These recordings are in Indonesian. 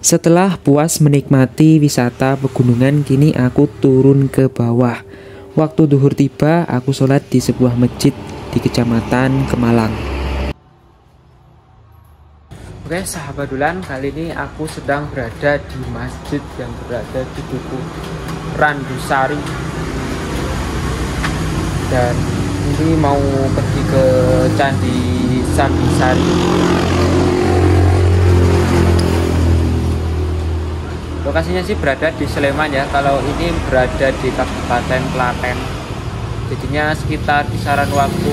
Setelah puas menikmati wisata pegunungan, kini aku turun ke bawah. Waktu duhur tiba, aku sholat di sebuah masjid di Kecamatan Kemalang. Oke sahabat Dulan, kali ini aku sedang berada di masjid yang berada di Duku Randusari. Dan ini mau pergi ke Candi Sambisari. Lokasinya sih berada di Sleman ya. Kalau ini berada di Kabupaten Klaten. Jadinya sekitar kisaran waktu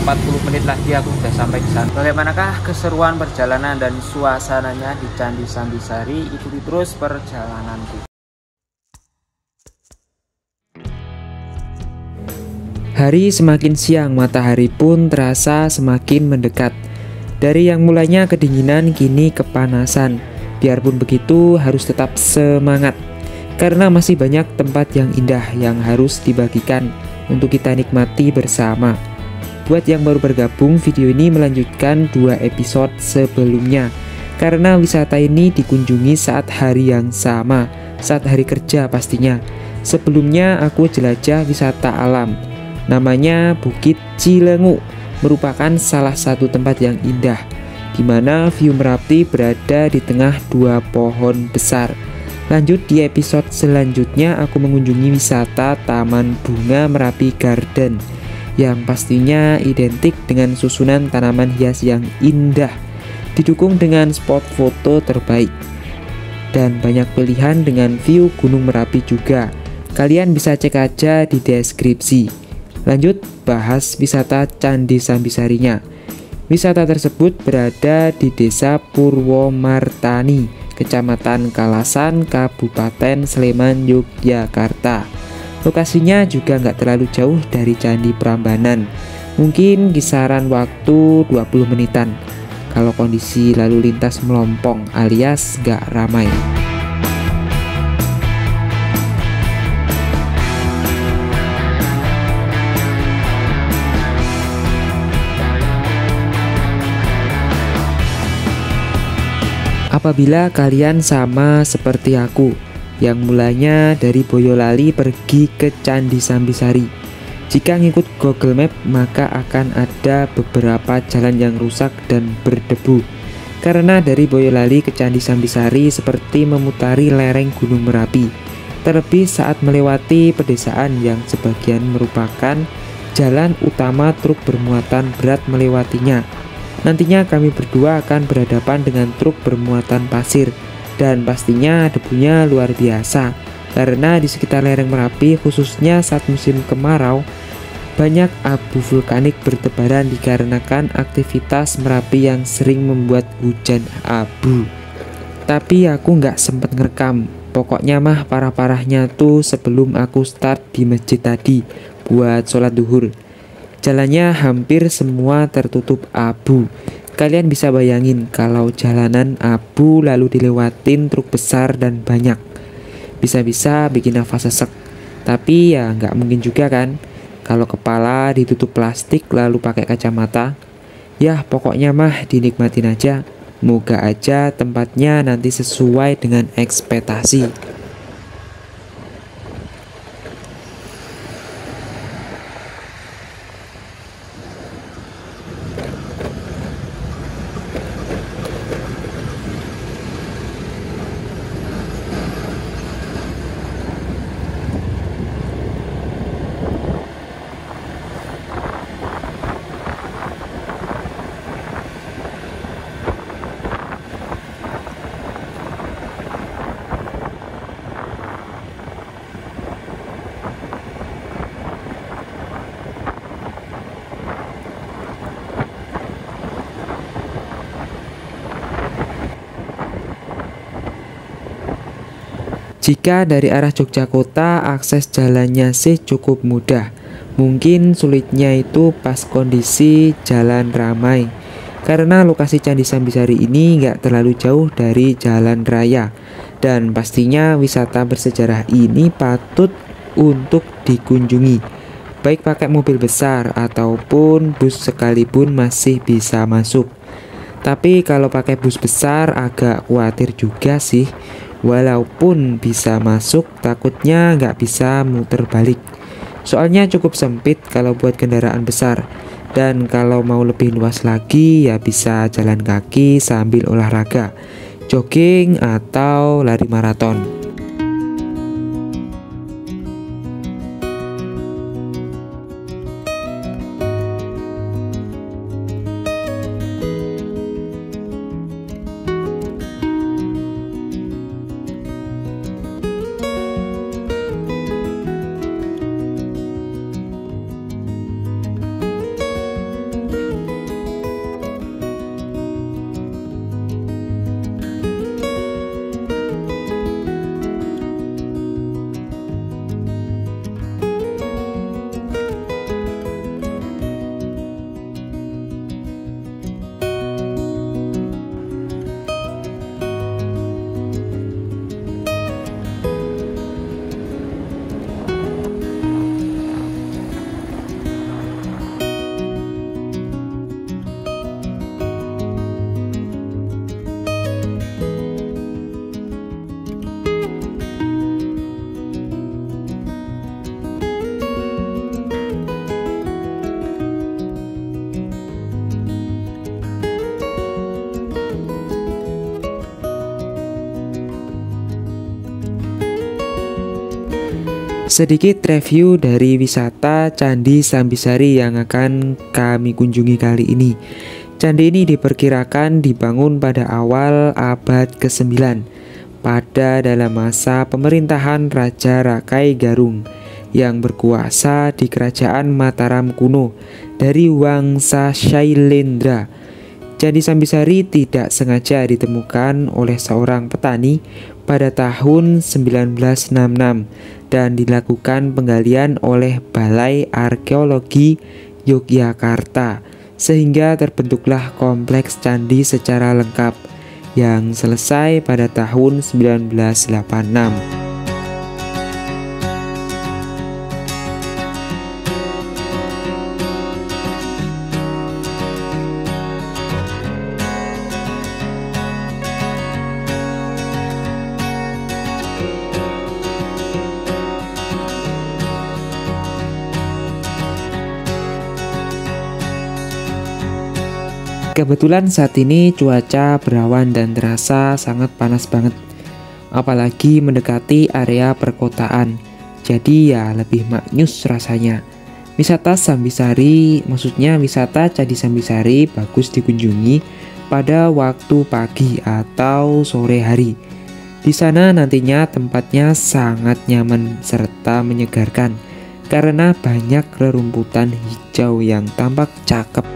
40 menit lagi aku sudah sampai di sana. Bagaimanakah keseruan perjalanan dan suasananya di Candi Sambisari? Ikuti terus perjalananku. Hari semakin siang, matahari pun terasa semakin mendekat. Dari yang mulanya kedinginan kini kepanasan. Biarpun begitu harus tetap semangat, karena masih banyak tempat yang indah yang harus dibagikan untuk kita nikmati bersama. Buat yang baru bergabung, video ini melanjutkan 2 episode sebelumnya, karena wisata ini dikunjungi saat hari yang sama, saat hari kerja pastinya. Sebelumnya aku jelajah wisata alam, namanya Bukit Cilengu, merupakan salah satu tempat yang indah, di mana view Merapi berada di tengah 2 pohon besar. Lanjut di episode selanjutnya, aku mengunjungi wisata Taman Bunga Merapi Garden, yang pastinya identik dengan susunan tanaman hias yang indah, didukung dengan spot foto terbaik, dan banyak pilihan dengan view Gunung Merapi juga. Kalian bisa cek aja di deskripsi. Lanjut bahas wisata Candi Sambisarinya. Wisata tersebut berada di Desa Purwomartani, Kecamatan Kalasan, Kabupaten Sleman, Yogyakarta. Lokasinya juga nggak terlalu jauh dari Candi Prambanan, mungkin kisaran waktu 20 menitan kalau kondisi lalu lintas melompong alias nggak ramai. Apabila kalian sama seperti aku, yang mulanya dari Boyolali pergi ke Candi Sambisari, jika ngikut Google Map maka akan ada beberapa jalan yang rusak dan berdebu. Karena dari Boyolali ke Candi Sambisari seperti memutari lereng Gunung Merapi, terlebih saat melewati pedesaan yang sebagian merupakan jalan utama truk bermuatan berat melewatinya. Nantinya kami berdua akan berhadapan dengan truk bermuatan pasir, dan pastinya debunya luar biasa, karena di sekitar lereng Merapi khususnya saat musim kemarau banyak abu vulkanik bertebaran dikarenakan aktivitas Merapi yang sering membuat hujan abu. Tapi aku nggak sempet ngerekam, pokoknya mah parah-parahnya tuh sebelum aku start di masjid tadi buat sholat duhur. Jalannya hampir semua tertutup abu. Kalian bisa bayangin kalau jalanan abu lalu dilewatin truk besar dan banyak. Bisa-bisa bikin nafas sesek. Tapi ya nggak mungkin juga kan kalau kepala ditutup plastik lalu pakai kacamata. Ya pokoknya mah dinikmatin aja. Moga aja tempatnya nanti sesuai dengan ekspektasi. Jika dari arah Yogyakarta akses jalannya sih cukup mudah. Mungkin sulitnya itu pas kondisi jalan ramai, karena lokasi Candi Sambisari ini nggak terlalu jauh dari jalan raya. Dan pastinya wisata bersejarah ini patut untuk dikunjungi, baik pakai mobil besar ataupun bus sekalipun masih bisa masuk. Tapi kalau pakai bus besar agak khawatir juga sih. Walaupun bisa masuk, takutnya nggak bisa muter balik. Soalnya cukup sempit kalau buat kendaraan besar. Dan kalau mau lebih luas lagi ya bisa jalan kaki sambil olahraga, jogging atau lari maraton. Sedikit review dari wisata Candi Sambisari yang akan kami kunjungi kali ini. Candi ini diperkirakan dibangun pada awal abad ke-9 pada dalam masa pemerintahan Raja Rakai Garung yang berkuasa di kerajaan Mataram kuno dari Wangsa Shailendra. Candi Sambisari tidak sengaja ditemukan oleh seorang petani pada tahun 1966 dan dilakukan penggalian oleh Balai Arkeologi Yogyakarta sehingga terbentuklah kompleks candi secara lengkap yang selesai pada tahun 1986. Kebetulan saat ini cuaca berawan dan terasa sangat panas banget, apalagi mendekati area perkotaan, jadi ya lebih maknyus rasanya. Wisata Sambisari, maksudnya wisata Candi Sambisari bagus dikunjungi pada waktu pagi atau sore hari. Di sana nantinya tempatnya sangat nyaman serta menyegarkan karena banyak rerumputan hijau yang tampak cakep.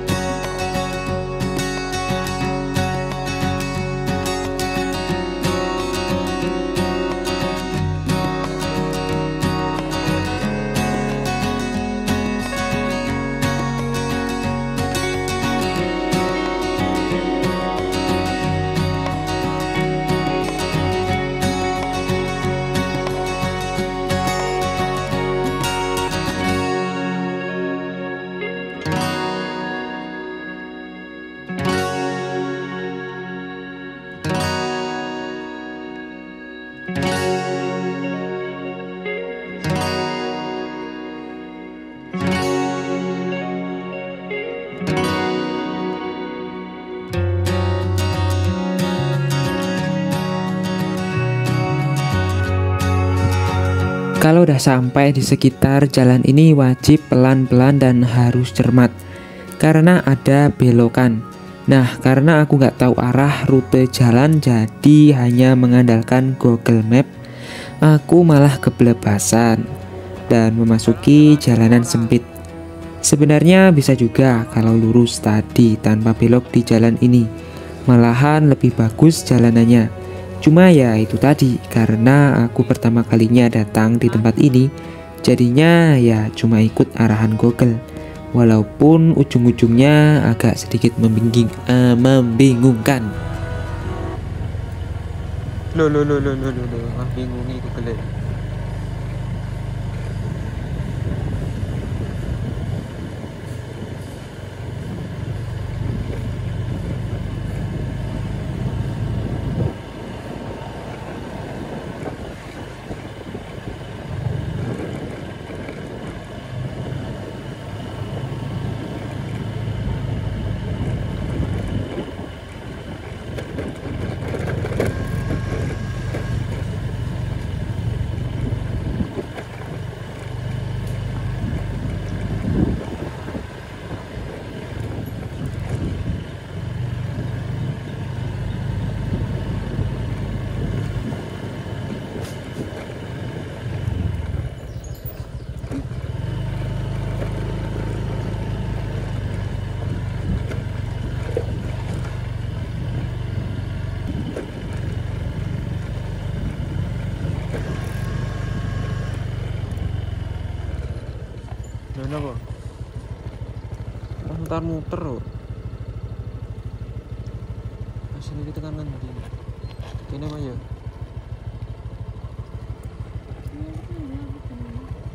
Kalau udah sampai di sekitar jalan ini wajib pelan-pelan dan harus cermat karena ada belokan. Nah, karena aku nggak tahu arah rute jalan jadi hanya mengandalkan Google Map, aku malah kebelebasan dan memasuki jalanan sempit. Sebenarnya bisa juga kalau lurus tadi tanpa belok di jalan ini, malahan lebih bagus jalanannya. Cuma ya itu tadi, karena aku pertama kalinya datang di tempat ini, jadinya ya cuma ikut arahan Google. Walaupun ujung-ujungnya agak sedikit membingungkan. Loh, membingungi Google. apa? Muter-muter loh. Sini kita kan nanti. Ini apa ya?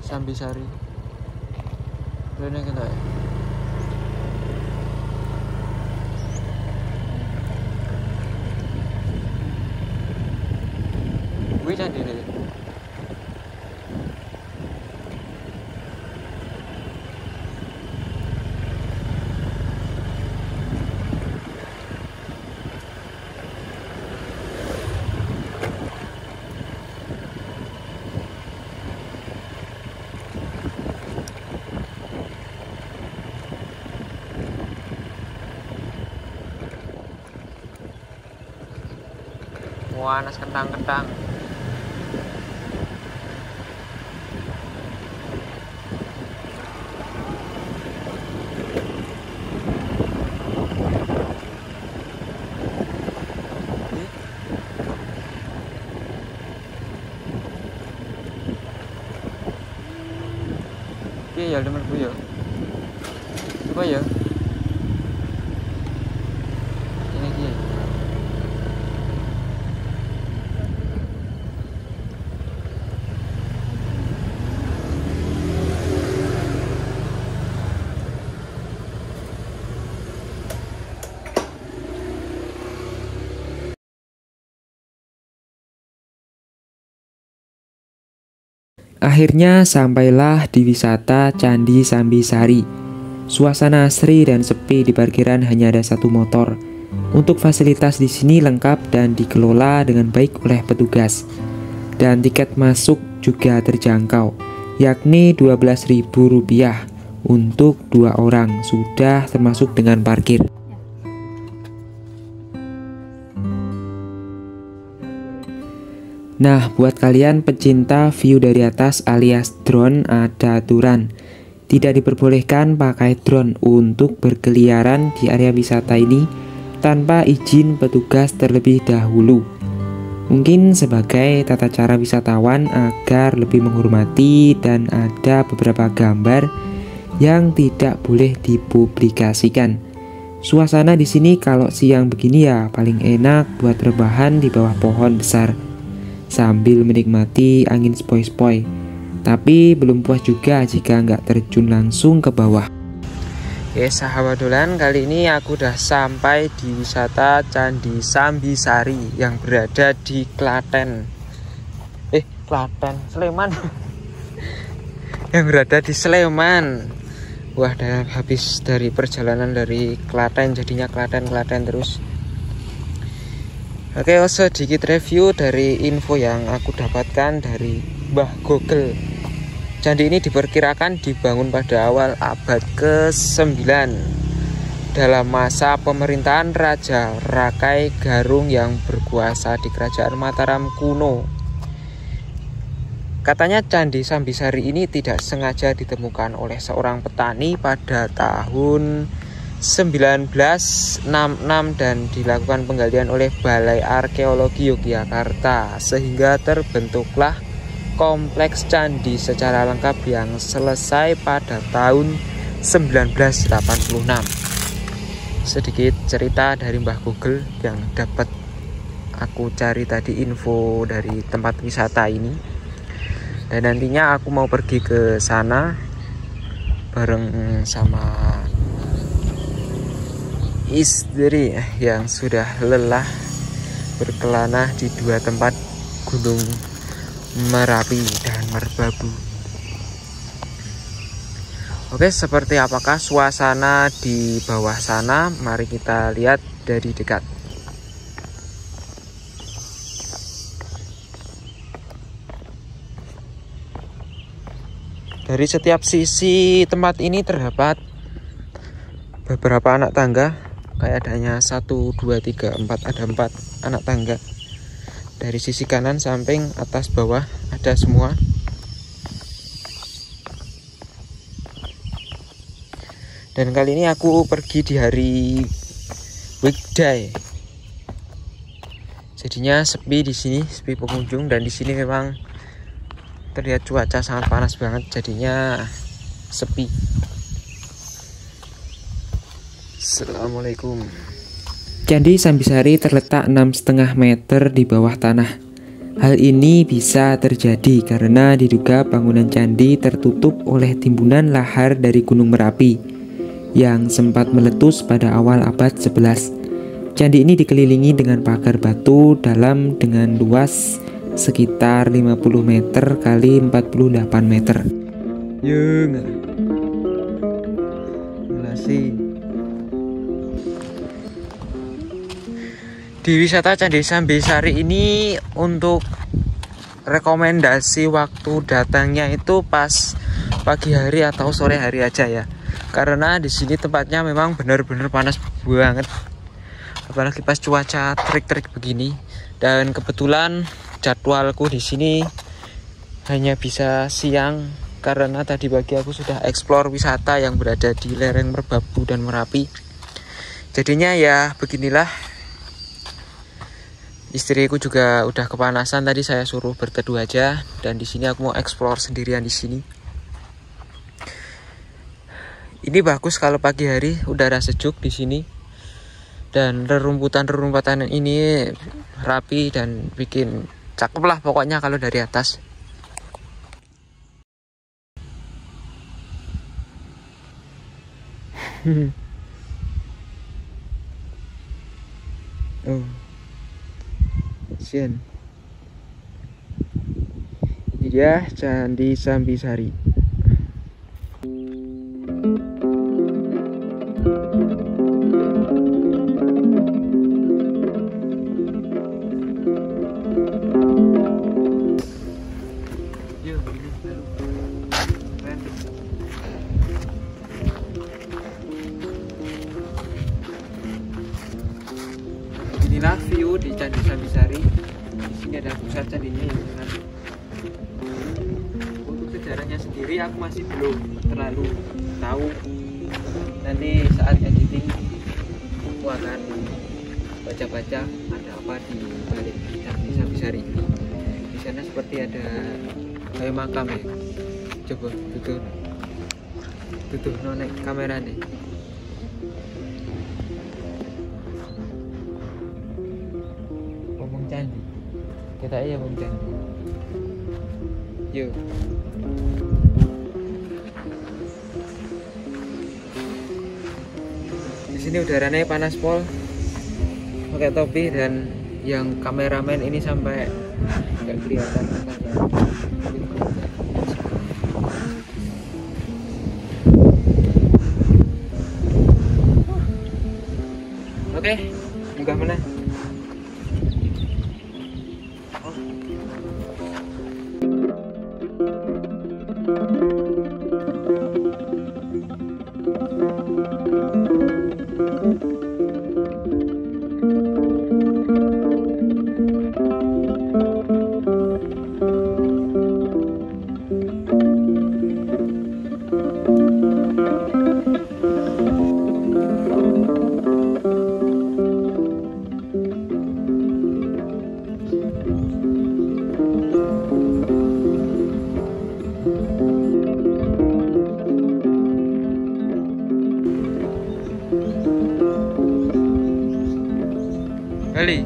Sambisari. Rene kita ya. Wih candi ini. Wah, nas kentang-kentang. Iya ya, temanku ya. Coba ya. Ini dia. Akhirnya sampailah di wisata Candi Sambisari. Suasana asri dan sepi, di parkiran hanya ada satu motor. Untuk fasilitas di sini lengkap dan dikelola dengan baik oleh petugas. Dan tiket masuk juga terjangkau, yakni Rp12.000 untuk 2 orang, sudah termasuk dengan parkir. Nah, buat kalian pecinta view dari atas alias drone, ada aturan. Tidak diperbolehkan pakai drone untuk berkeliaran di area wisata ini tanpa izin petugas terlebih dahulu. Mungkin sebagai tata cara wisatawan agar lebih menghormati, dan ada beberapa gambar yang tidak boleh dipublikasikan. Suasana di sini kalau siang begini ya paling enak buat rebahan di bawah pohon besar sambil menikmati angin sepoi-sepoi. Tapi belum puas juga jika nggak terjun langsung ke bawah. Oke sahabat dolan, kali ini aku udah sampai di wisata Candi Sambisari yang berada di Klaten. Klaten, Sleman. Yang berada di Sleman. Wah, udah habis dari perjalanan dari Klaten, jadinya Klaten terus. Oke, sedikit review dari info yang aku dapatkan dari Mbah Google. Candi ini diperkirakan dibangun pada awal abad ke-9 dalam masa pemerintahan Raja Rakai Garung yang berkuasa di Kerajaan Mataram kuno. Katanya Candi Sambisari ini tidak sengaja ditemukan oleh seorang petani pada tahun 1966 dan dilakukan penggalian oleh Balai Arkeologi Yogyakarta, sehingga terbentuklah kompleks candi secara lengkap yang selesai pada tahun 1986. Sedikit cerita dari Mbah Google yang dapat aku cari tadi, info dari tempat wisata ini. Dan nantinya aku mau pergi ke sana bareng sama istri yang sudah lelah berkelana di 2 tempat, Gunung Merapi dan Merbabu. Oke, seperti apakah suasana di bawah sana? Mari kita lihat dari dekat. Dari setiap sisi tempat ini terdapat beberapa anak tangga. Kayak adanya 1, 2, 3, 4, ada 4 anak tangga. Dari sisi kanan, samping, atas, bawah ada semua. Dan kali ini aku pergi di hari weekday. Jadinya sepi di sini, sepi pengunjung, dan di sini memang terlihat cuaca sangat panas banget. Jadinya sepi. Assalamualaikum. Candi Sambisari terletak 6,5 meter di bawah tanah. Hal ini bisa terjadi karena diduga bangunan candi tertutup oleh timbunan lahar dari Gunung Merapi yang sempat meletus pada awal abad 11. Candi ini dikelilingi dengan pagar batu dalam dengan luas sekitar 50 meter kali 48 meter. Di wisata Candi Sambisari ini untuk rekomendasi waktu datangnya itu pas pagi hari atau sore hari aja ya. Karena di sini tempatnya memang benar-benar panas banget. Apalagi pas cuaca terik-terik begini. Dan kebetulan jadwalku di sini hanya bisa siang karena tadi pagi aku sudah eksplor wisata yang berada di lereng Merbabu dan Merapi. Jadinya ya beginilah. Istriku juga udah kepanasan, tadi saya suruh berteduh aja, dan di sini aku mau explore sendirian di sini. Ini bagus kalau pagi hari, udara sejuk di sini, dan rerumputan ini rapi dan bikin cakep lah pokoknya kalau dari atas. Oh. Sian. Ini dia Candi Sambisari. Inilah view di Candi Sambisari. Di sini ada pusat candinya ya kan. Untuk sejarahnya sendiri aku masih belum terlalu tahu. Nanti saat editing aku akan baca-baca ada apa di balik Candi Sambisari ini. Di sana seperti ada kayak makam ya. Coba tutup nonek kamera nih. Ngomong candi. Kita aja ngomong candi. Yuk. Di sini udaranya panas pol. Pakai topi dan yang kameramen ini sampai nggak kelihatan matanya. Oke, munggah mana? Kali